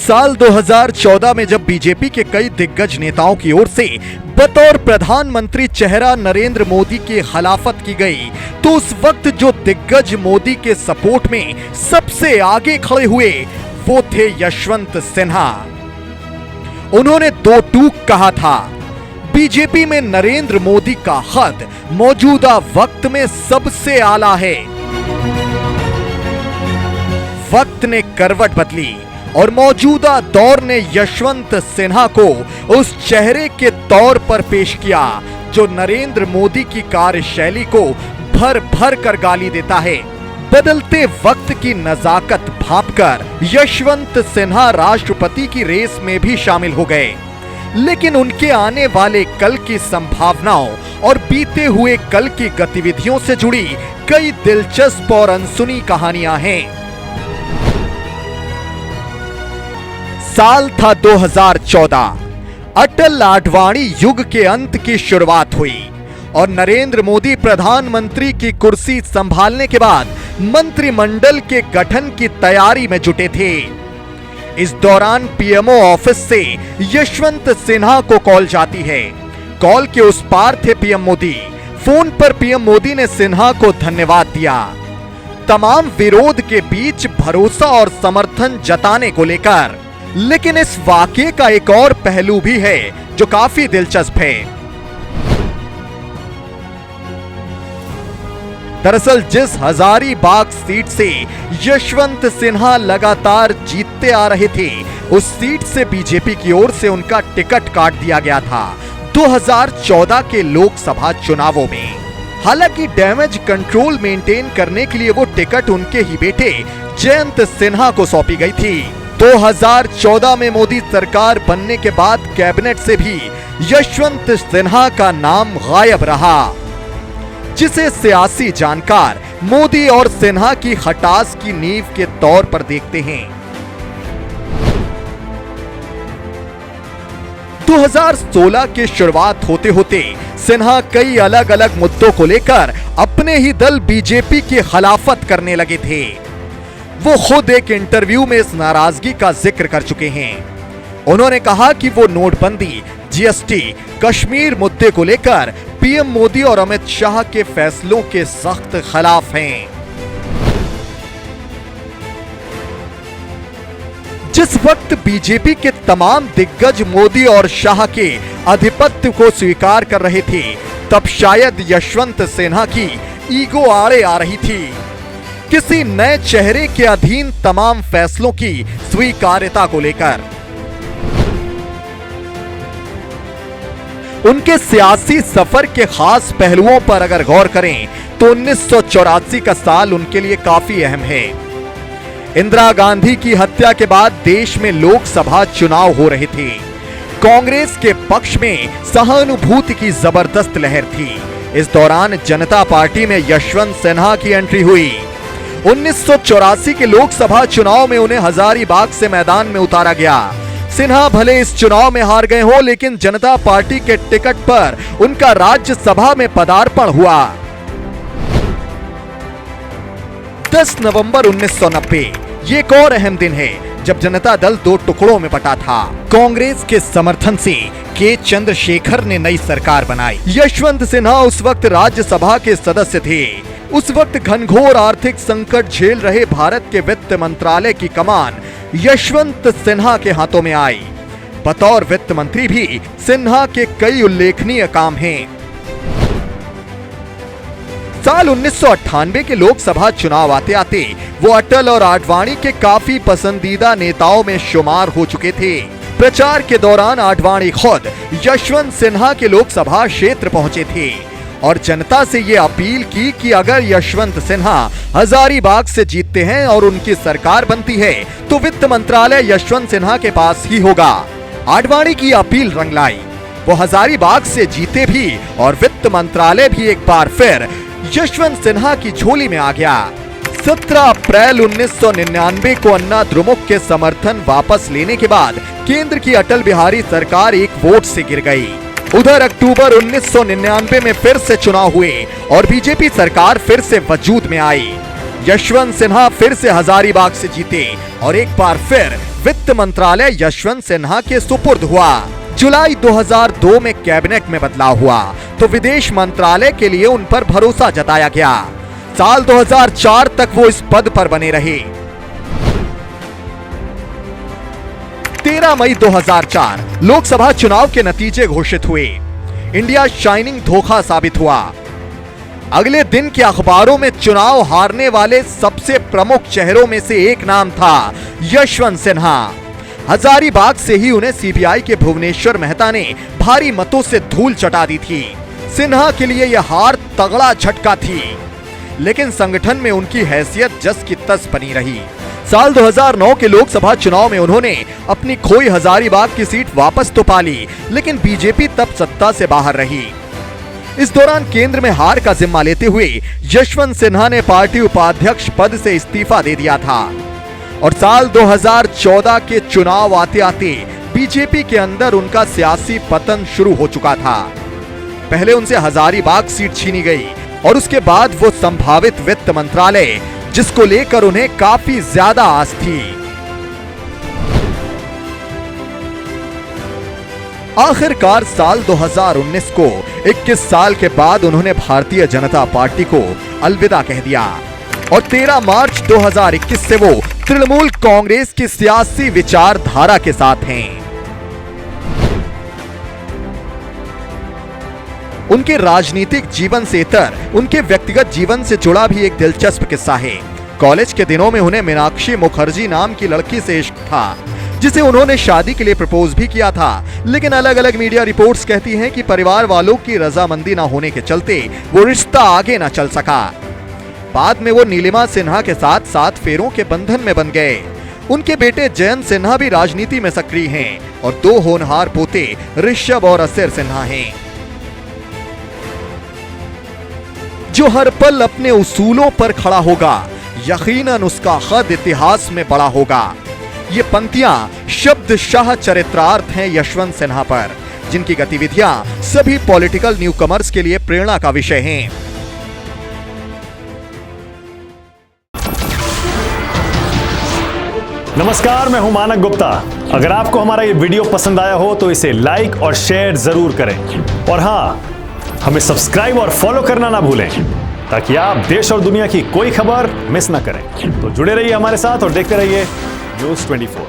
साल 2014 में जब बीजेपी के कई दिग्गज नेताओं की ओर से बतौर प्रधानमंत्री चेहरा नरेंद्र मोदी की खिलाफत की गई, तो उस वक्त जो दिग्गज मोदी के सपोर्ट में सबसे आगे खड़े हुए वो थे यशवंत सिन्हा। उन्होंने दो टूक कहा था, बीजेपी में नरेंद्र मोदी का कद मौजूदा वक्त में सबसे आला है। वक्त ने करवट बदली और मौजूदा दौर ने यशवंत सिन्हा को उस चेहरे के तौर पर पेश किया जो नरेंद्र मोदी की कार्यशैली को भर भर कर गाली देता है। बदलते वक्त की नजाकत भांपकर यशवंत सिन्हा राष्ट्रपति की रेस में भी शामिल हो गए, लेकिन उनके आने वाले कल की संभावनाओं और बीते हुए कल की गतिविधियों से जुड़ी कई दिलचस्प और अनसुनी कहानियां हैं। साल था 2014। अटल आडवाणी युग के अंत की शुरुआत हुई और नरेंद्र मोदी प्रधानमंत्री की कुर्सी संभालने के बाद मंत्रिमंडल के गठन की तैयारी में जुटे थे। इस दौरान पीएमओ ऑफिस से यशवंत सिन्हा को कॉल जाती है। कॉल के उस पार थे पीएम मोदी। फोन पर पीएम मोदी ने सिन्हा को धन्यवाद दिया। तमाम विरोध के बीच भरोसा और समर्थन जताने को लेकर। लेकिन इस वाकये का एक और पहलू भी है जो काफी दिलचस्प है। दरअसल जिस हजारीबाग सीट से यशवंत सिन्हा लगातार जीतते आ रहे थे, उस सीट से बीजेपी की ओर से उनका टिकट काट दिया गया था 2014 के लोकसभा चुनावों में। हालांकि डैमेज कंट्रोल मेंटेन करने के लिए वो टिकट उनके ही बेटे जयंत सिन्हा को सौंपी गई थी। 2014 में मोदी सरकार बनने के बाद कैबिनेट से भी यशवंत सिन्हा का नाम गायब रहा, जिसे सियासी जानकार मोदी और सिन्हा की खटास की नींव के तौर पर देखते हैं। 2016 की शुरुआत होते होते सिन्हा कई अलग अलग मुद्दों को लेकर अपने ही दल बीजेपी की खिलाफत करने लगे थे। वो खुद एक इंटरव्यू में इस नाराजगी का जिक्र कर चुके हैं। उन्होंने कहा कि वो नोटबंदी, जीएसटी, कश्मीर मुद्दे को लेकर पीएम मोदी और अमित शाह के फैसलों के सख्त खिलाफ हैं। जिस वक्त बीजेपी के तमाम दिग्गज मोदी और शाह के आधिपत्य को स्वीकार कर रहे थे, तब शायद यशवंत सिन्हा की ईगो आड़े आ रही थी। किसी नए चेहरे के अधीन तमाम फैसलों की स्वीकार्यता को लेकर। उनके सियासी सफर के खास पहलुओं पर अगर गौर करें तो 1984 का साल उनके लिए काफी अहम है। इंदिरा गांधी की हत्या के बाद देश में लोकसभा चुनाव हो रहे थे। कांग्रेस के पक्ष में सहानुभूति की जबरदस्त लहर थी। इस दौरान जनता पार्टी में यशवंत सिन्हा की एंट्री हुई। 1984 के लोकसभा चुनाव में उन्हें हजारीबाग से मैदान में उतारा गया। सिन्हा भले इस चुनाव में हार गए हो, लेकिन जनता पार्टी के टिकट पर उनका राज्यसभा में पदार्पण हुआ। 10 नवंबर 1990 ये एक और अहम दिन है जब जनता दल दो टुकड़ों में बटा था। कांग्रेस के समर्थन से के चंद्रशेखर ने नई सरकार बनाई। यशवंत सिन्हा उस वक्त राज्यसभा के सदस्य थे। उस वक्त घनघोर आर्थिक संकट झेल रहे भारत के वित्त मंत्रालय की कमान यशवंत सिन्हा के हाथों में आई। बतौर वित्त मंत्री भी सिन्हा के कई उल्लेखनीय काम हैं। साल 1998 के लोकसभा चुनाव आते आते वो अटल और आडवाणी के काफी पसंदीदा नेताओं में शुमार हो चुके थे। प्रचार के दौरान आडवाणी खुद यशवंत सिन्हा के लोकसभा क्षेत्र पहुंचे थे और जनता से ये अपील की कि अगर यशवंत सिन्हा हजारीबाग से जीतते हैं और उनकी सरकार बनती है तो वित्त मंत्रालय यशवंत सिन्हा के पास ही होगा। आडवाणी की अपील रंग लाई। वो हजारीबाग से जीते भी और वित्त मंत्रालय भी एक बार फिर यशवंत सिन्हा की झोली में आ गया। 17 अप्रैल 1999 को अन्ना द्रमुक के समर्थन वापस लेने के बाद केंद्र की अटल बिहारी सरकार एक वोट से गिर गई। उधर अक्टूबर 1999 में फिर से चुनाव हुए और बीजेपी सरकार फिर से वजूद में आई। यशवंत सिन्हा फिर से हजारीबाग से जीते और एक बार फिर वित्त मंत्रालय यशवंत सिन्हा के सुपुर्द हुआ। जुलाई 2002 में कैबिनेट में बदलाव हुआ तो विदेश मंत्रालय के लिए उन पर भरोसा जताया गया। साल 2004 तक वो इस पद पर बने रहे। 13 मई 2004 लोकसभा चुनाव के नतीजे घोषित हुए। इंडिया शाइनिंग धोखा साबित हुआ। अगले दिन के अखबारों में चुनाव हारने वाले सबसे प्रमुख चेहरों में से एक नाम था यशवंत सिन्हा। हजारीबाग से ही उन्हें सीबीआई के भुवनेश्वर मेहता ने भारी मतों से धूल चटा दी थी। सिन्हा के लिए यह हार तगड़ा झटका थी, लेकिन संगठन में उनकी हैसियत जस की तस बनी रही। साल 2009 के लोकसभा चुनाव में उन्होंने अपनी खोई हजारीबाग की सीट वापस तो पा ली, लेकिन बीजेपी तब सत्ता से बाहर रही। इस दौरान केंद्र में हार का जिम्मा लेते हुए यशवंत सिन्हा ने पार्टी उपाध्यक्ष पद से इस्तीफा दे दिया था और साल 2014 के चुनाव आते आते बीजेपी के अंदर उनका सियासी पतन शुरू हो चुका था। पहले उनसे हजारीबाग सीट छीनी गई और उसके बाद वो संभावित वित्त मंत्रालय, जिसको लेकर उन्हें काफी ज्यादा आस थी। आखिरकार साल 2019 को 21 साल के बाद उन्होंने भारतीय जनता पार्टी को अलविदा कह दिया और 13 मार्च 2021 से वो तृणमूल कांग्रेस की सियासी विचारधारा के साथ हैं। उनके राजनीतिक जीवन से इतर उनके व्यक्तिगत जीवन से जुड़ा भी एक दिलचस्प किस्सा है। कॉलेज के दिनों में उन्हें मीनाक्षी मुखर्जी नाम की लड़की से इश्क था, जिसे उन्होंने शादी के लिए प्रपोज भी किया था, लेकिन अलग अलग मीडिया रिपोर्ट्स कहती हैं कि परिवार वालों की रजामंदी न होने के चलते वो रिश्ता आगे न चल सका। बाद में वो नीलिमा सिन्हा के साथ 7 फेरों के बंधन में बन गए। उनके बेटे जयंत सिन्हा भी राजनीति में सक्रिय हैं और 2 होनहार पोते ऋषभ और असिर सिन्हा हैं, जो हर पल अपने उसूलों पर खड़ा होगा। यकीनन उसका खद इतिहास में बड़ा होगा। ये पंक्तियां शब्दशाह चरित्रार्थ हैं यशवंत सिन्हा पर, जिनकी गतिविधियां सभी पॉलिटिकल न्यूकमर्स के लिए प्रेरणा का विषय हैं। नमस्कार, मैं हूं मानक गुप्ता। अगर आपको हमारा ये वीडियो पसंद आया हो तो इसे लाइक और शेयर जरूर करें और हाँ, हमें सब्सक्राइब और फॉलो करना ना भूलें ताकि आप देश और दुनिया की कोई खबर मिस ना करें। तो जुड़े रहिए हमारे साथ और देखते रहिए न्यूज़ 24।